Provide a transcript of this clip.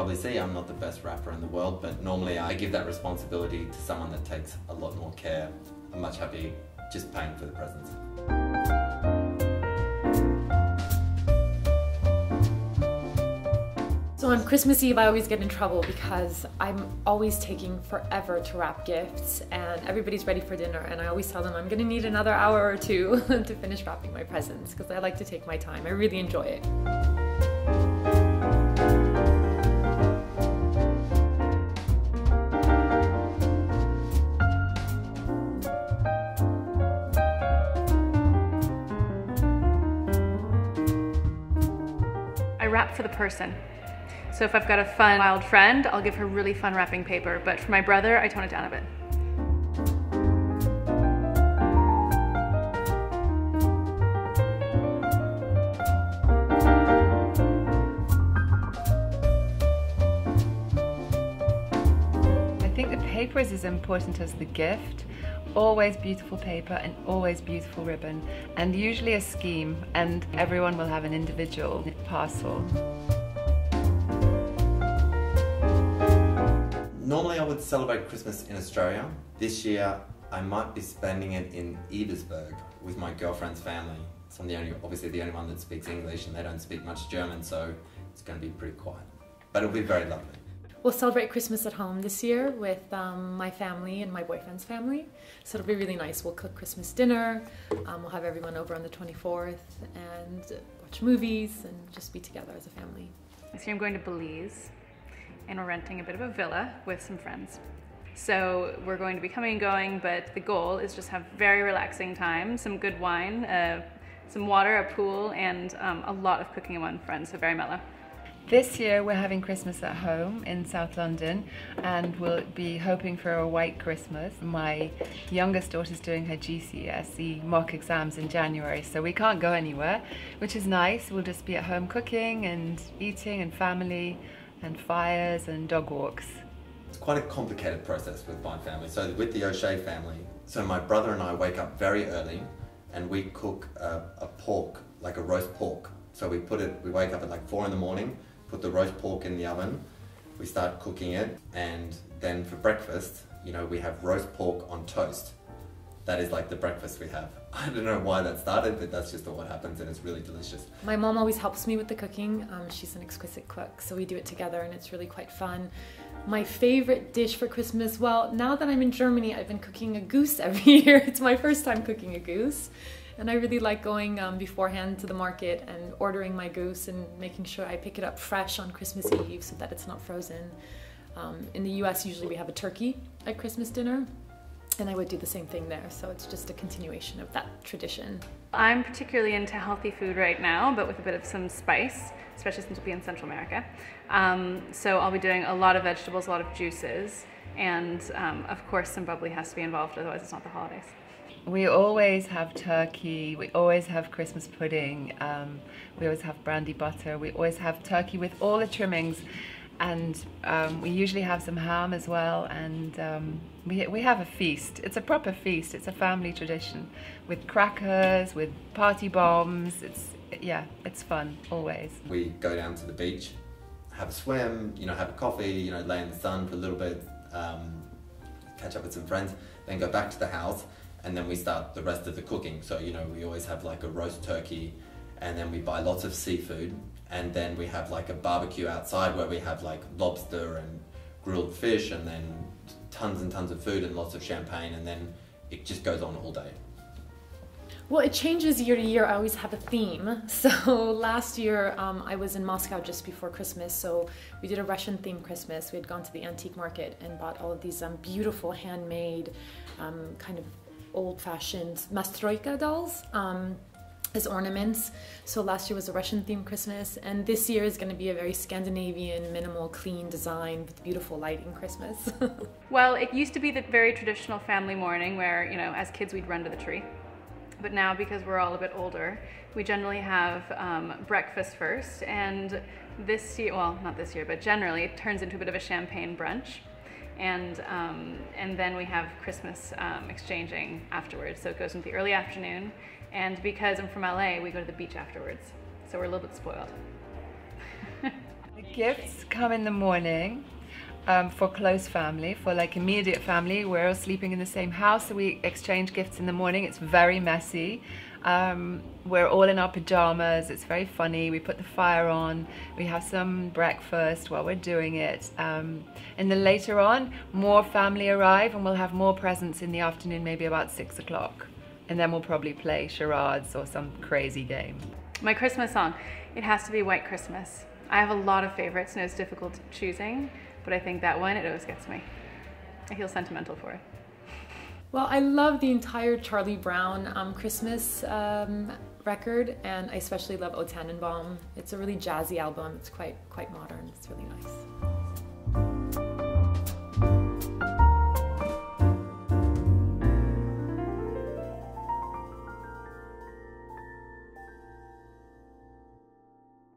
probably see, I'm not the best rapper in the world, but normally I give that responsibility to someone that takes a lot more care. I'm much happier just paying for the presents. So on Christmas Eve I always get in trouble because I'm always taking forever to wrap gifts and everybody's ready for dinner, and I always tell them I'm gonna need another hour or two to finish wrapping my presents because I like to take my time. I really enjoy it. I wrap for the person. So if I've got a fun, wild friend, I'll give her really fun wrapping paper, but for my brother, I tone it down a bit. I think the paper is as important as the gift. Always beautiful paper and always beautiful ribbon, and usually a scheme, and everyone will have an individual parcel. Normally I would celebrate Christmas in Australia. This year I might be spending it in Eversberg with my girlfriend's family. So I'm obviously the only one that speaks English, and they don't speak much German, so it's going to be pretty quiet. But it'll be very lovely. We'll celebrate Christmas at home this year with my family and my boyfriend's family. So it'll be really nice. We'll cook Christmas dinner, we'll have everyone over on the 24th and watch movies and just be together as a family. This year I'm going to Belize, and we're renting a bit of a villa with some friends. So we're going to be coming and going, but the goal is just have very relaxing time, some good wine, some water, a pool, and a lot of cooking among friends, so very mellow. This year we're having Christmas at home in South London, and we'll be hoping for a white Christmas. My youngest daughter's doing her GCSE mock exams in January, so we can't go anywhere, which is nice. We'll just be at home cooking and eating and family and fires and dog walks. It's quite a complicated process with my family. So with the O'Shea family, so my brother and I wake up very early and we cook a pork, like a roast pork. So we wake up at like 4 in the morning, put the roast pork in the oven, we start cooking it, and then for breakfast, you know, we have roast pork on toast. That is like the breakfast we have. I don't know why that started, but that's just what happens, and it's really delicious. My mom always helps me with the cooking. She's an exquisite cook, so we do it together and it's really quite fun. My favorite dish for Christmas, well, now that I'm in Germany, I've been cooking a goose every year. It's my first time cooking a goose. And I really like going beforehand to the market and ordering my goose and making sure I pick it up fresh on Christmas Eve so that it's not frozen. In the US, usually we have a turkey at Christmas dinner, and I would do the same thing there. So it's just a continuation of that tradition. I'm particularly into healthy food right now, but with a bit of some spice, especially since we'll be in Central America. So I'll be doing a lot of vegetables, a lot of juices, and of course some bubbly has to be involved, otherwise it's not the holidays. We always have turkey, we always have Christmas pudding, we always have brandy butter, we always have turkey with all the trimmings, and we usually have some ham as well, and we have a feast. It's a proper feast, it's a family tradition, with crackers, with party bombs. It's fun, always. We go down to the beach, have a swim, you know, have a coffee, you know, lay in the sun for a little bit, catch up with some friends, then go back to the house, and then we start the rest of the cooking. So, you know, we always have like a roast turkey, and then we buy lots of seafood, and then we have like a barbecue outside where we have like lobster and grilled fish, and then tons and tons of food and lots of champagne, and then it just goes on all day. Well, it changes year to year. I always have a theme. So last year I was in Moscow just before Christmas, so we did a Russian themed Christmas. We had gone to the antique market and bought all of these beautiful handmade kind of old-fashioned nastroika dolls as ornaments. So last year was a Russian themed Christmas, and this year is going to be a very Scandinavian, minimal, clean design with beautiful lighting Christmas. Well, it used to be the very traditional family morning where, you know, as kids we'd run to the tree. But now, because we're all a bit older, we generally have breakfast first, and this year, well, not this year, but generally it turns into a bit of a champagne brunch. And then we have Christmas exchanging afterwards. So it goes into the early afternoon, and because I'm from LA, we go to the beach afterwards. So we're a little bit spoiled. The Gifts come in the morning for close family, for like immediate family. We're all sleeping in the same house, so we exchange gifts in the morning. It's very messy. We're all in our pajamas. It's very funny. We put the fire on. We have some breakfast while we're doing it. And then later on, more family arrive and we'll have more presents in the afternoon, maybe about 6 o'clock. And then we'll probably play charades or some crazy game. My Christmas song, it has to be White Christmas. I have a lot of favorites and it's difficult choosing, but I think that one, it always gets me. I feel sentimental for it. Well, I love the entire Charlie Brown Christmas record, and I especially love O Tannenbaum. It's a really jazzy album. It's quite modern. It's really nice.